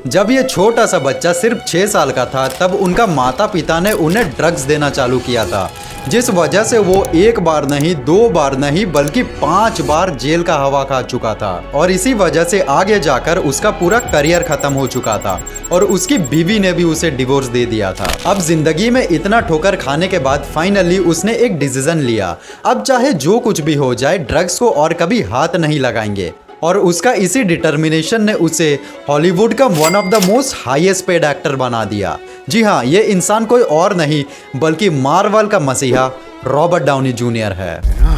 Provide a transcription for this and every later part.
जब ये छोटा सा बच्चा सिर्फ 6 साल का था तब उनका माता पिता ने उन्हें ड्रग्स देना चालू किया था, जिस वजह से वो एक बार नहीं, 2 बार नहीं बल्कि 5 बार जेल का हवा खा चुका था। और इसी वजह से आगे जाकर उसका पूरा करियर खत्म हो चुका था और उसकी बीवी ने भी उसे डिवोर्स दे दिया था। अब जिंदगी में इतना ठोकर खाने के बाद फाइनली उसने एक डिसीजन लिया, अब चाहे जो कुछ भी हो जाए ड्रग्स को और कभी हाथ नहीं लगाएंगे। और उसका इसी डिटर्मिनेशन ने उसे हॉलीवुड का one of the most highest paid actor बना दिया। जी हाँ, ये इंसान कोई और नहीं बल्कि मार्वल का मसीहा रॉबर्ट डाउनी जूनियर है।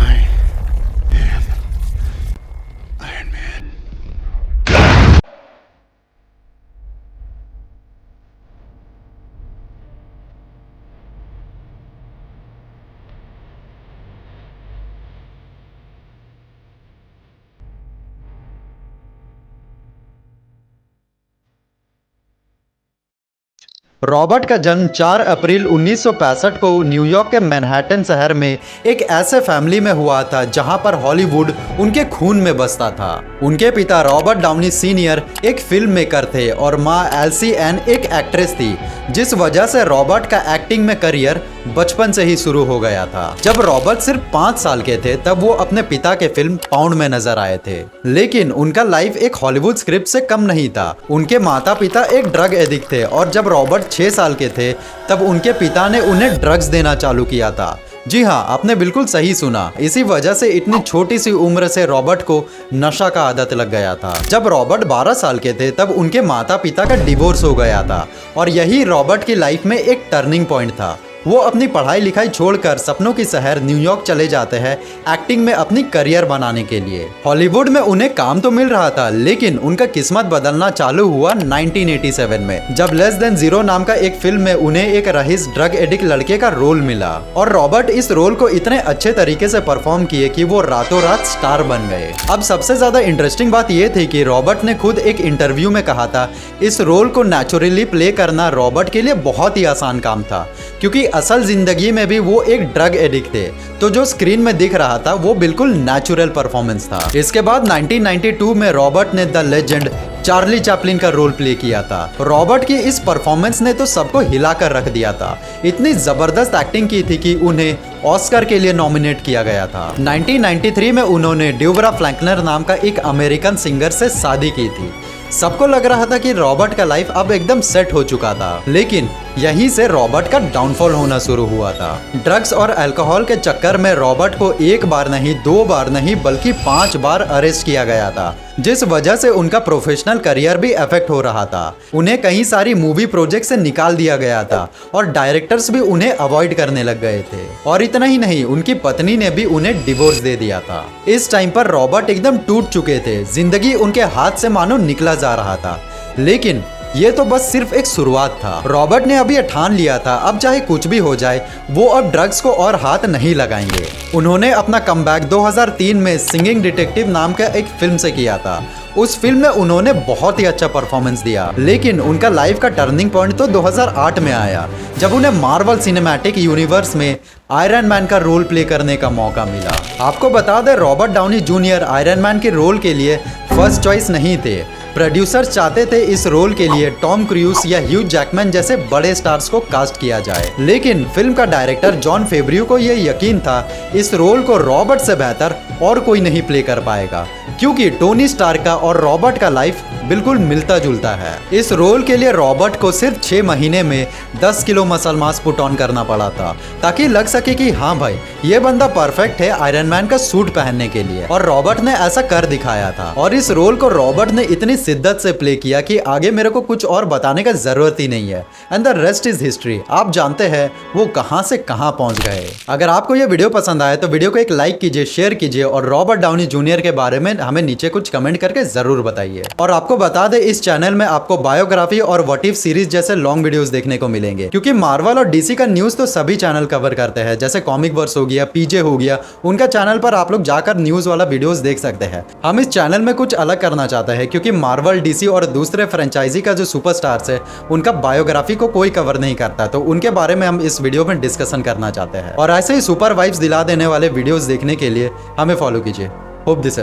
रॉबर्ट का जन्म 4 अप्रैल 1965 को न्यूयॉर्क के मैनहट्टन शहर में एक ऐसे फैमिली में हुआ था जहां पर हॉलीवुड उनके खून में बसता था। उनके पिता रॉबर्ट डाउनी सीनियर एक फिल्म मेकर थे और मां एल्सी एन एक एक्ट्रेस थी, जिस वजह से रॉबर्ट का एक्टिंग में करियर बचपन से ही शुरू हो गया था। जब रॉबर्ट सिर्फ 5 साल के थे तब वो अपने पिता के फिल्म पाउंड में नजर आए थे, लेकिन उनका लाइफ एक हॉलीवुड स्क्रिप्ट से कम नहीं था। उनके माता पिता एक ड्रग एडिक्ट थे और जब रॉबर्ट 6 साल के थे तब उनके पिता ने उन्हें ड्रग्स देना चालू किया था। जी हाँ, आपने बिल्कुल सही सुना। इसी वजह से इतनी छोटी सी उम्र से रॉबर्ट को नशा का आदत लग गया था। जब रॉबर्ट 12 साल के थे तब उनके माता पिता का डिवोर्स हो गया था और यही रॉबर्ट की लाइफ में एक टर्निंग पॉइंट था। वो अपनी पढ़ाई लिखाई छोड़कर सपनों की शहर न्यूयॉर्क चले जाते हैं एक्टिंग में अपनी करियर बनाने के लिए। हॉलीवुड में उन्हें काम तो मिल रहा था, लेकिन उनका किस्मत बदलना चालू हुआ 1987 में, जब लेस देन जीरो नाम का एक फिल्म में उन्हें एक रईस ड्रग एडिक्ट लड़के का रोल मिला और रॉबर्ट इस रोल को इतने अच्छे तरीके से परफॉर्म किए कि वो रातों रात स्टार बन गए। अब सबसे ज्यादा इंटरेस्टिंग बात यह थी कि रॉबर्ट ने खुद एक इंटरव्यू में कहा था, इस रोल को नेचुरली प्ले करना रॉबर्ट के लिए बहुत ही आसान काम था, क्योंकि असल जिंदगी में भी वो एक ड्रग एडिक्ट थे, तो जो स्क्रीन में दिख रहा था वो बिल्कुल नेचुरल परफॉर्मेंस था। इसके बाद 1992 में रॉबर्ट ने द लेजेंड चार्ली चैपलिन का रोल प्ले किया था। रॉबर्ट की इस परफॉर्मेंस ने तो सबको हिलाकर रख दिया था। इतनी जबरदस्त एक्टिंग की थी कि उन्हें ऑस्कर के लिए नॉमिनेट किया गया था। 1993 में उन्होंने ड्यूबरा फ्रैंकनर नाम का एक अमेरिकन सिंगर से शादी की थी। सबको लग रहा था कि रॉबर्ट का लाइफ अब एकदम सेट हो चुका था, लेकिन यहीं से रॉबर्ट का डाउनफॉल होना शुरू हुआ था। ड्रग्स और अल्कोहल के चक्कर में रॉबर्ट को एक बार नहीं, 2 बार नहीं बल्कि 5 बार अरेस्ट किया गया था, जिस वजह से उनका प्रोफेशनल करियर भी अफेक्ट हो रहा था। उन्हें कई सारी मूवी प्रोजेक्ट से निकाल दिया गया था और डायरेक्टर्स भी उन्हें अवॉइड करने लग गए थे। और इतना ही नहीं, उनकी पत्नी ने भी उन्हें डिवोर्स दे दिया था। इस टाइम पर रॉबर्ट एकदम टूट चुके थे, जिंदगी उनके हाथ से मानो निकला जा रहा था। लेकिन ये तो बस सिर्फ एक शुरुआत था। रॉबर्ट ने अभी ठान लिया था, अब चाहे कुछ भी हो जाए वो अब ड्रग्स को और हाथ नहीं लगाएंगे। उन्होंने अपना कमबैक 2003 में सिंगिंग डिटेक्टिव नाम का एक फिल्म से किया था। उस फिल्म में उन्होंने बहुत ही अच्छा परफॉर्मेंस दिया, लेकिन उनका लाइफ का टर्निंग पॉइंट तो 2008 में आया, जब उन्हें मार्वल सिनेमैटिक यूनिवर्स में आयरन मैन का रोल प्ले करने का मौका मिला। आपको बता दें, Robert Downey junior iron man के रोल के लिए फर्स्ट चॉइस नहीं थे। प्रोड्यूसर्स चाहते थे इस रोल के लिए टॉम क्रूज या ह्यू जैकमैन जैसे बड़े स्टार्स को कास्ट किया जाए, लेकिन फिल्म का डायरेक्टर जॉन फेब्रियो को यह यकीन था इस रोल को रॉबर्ट से बेहतर और कोई नहीं प्ले कर पाएगा, क्योंकि टोनी स्टार्क का और रॉबर्ट का लाइफ बिल्कुल मिलता जुलता है। इस रोल के लिए रॉबर्ट को सिर्फ 6 महीने में 10 kilo muscle mass put on करना पड़ा था, ताकि लग सके कि हाँ भाई ये बंदा परफेक्ट है आयरन मैन का सूट पहनने के लिए। और रॉबर्ट ने ऐसा कर दिखाया था और इस रोल को रॉबर्ट ने इतनी शिद्दत से प्ले किया कि आगे मेरे को कुछ और बताने का जरूरत ही नहीं है। And the rest is history. आप जानते हैं वो कहां से कहां पहुंच गए। अगर आपको ये वीडियो पसंद आए तो वीडियो को एक लाइक कीजिए, शेयर कीजिए और रॉबर्ट डाउनी जूनियर के बारे में हमें नीचे कुछ कमेंट करके जरूर बताइए। और आपको बता दें, इस चैनल में आपको बायोग्राफी और व्हाट इफ सीरीज जैसे लॉन्ग वीडियोस देखने को मिलेंगे, क्योंकि मार्वल और डीसी का न्यूज तो सभी चैनल कवर करते हैं, जैसे कॉमिक वर्स हो गया, पीजे हो गया, उनका चैनल पर आप लोग जाकर न्यूज वाला वीडियोस देख सकते हैं। हम इस चैनल में कुछ अलग करना चाहते हैं, क्योंकि मार्वल, डीसी और दूसरे फ्रेंचाइजी का जो सुपरस्टार्स है उनका बायोग्राफी को कोई कवर नहीं करता, तो उनके बारे में हम इस वीडियो में डिस्कशन करना चाहते हैं। और ऐसे ही सुपर वाइब्स दिला देने वाले वीडियोस देखने के लिए हमें फॉलो कीजिए। Hope this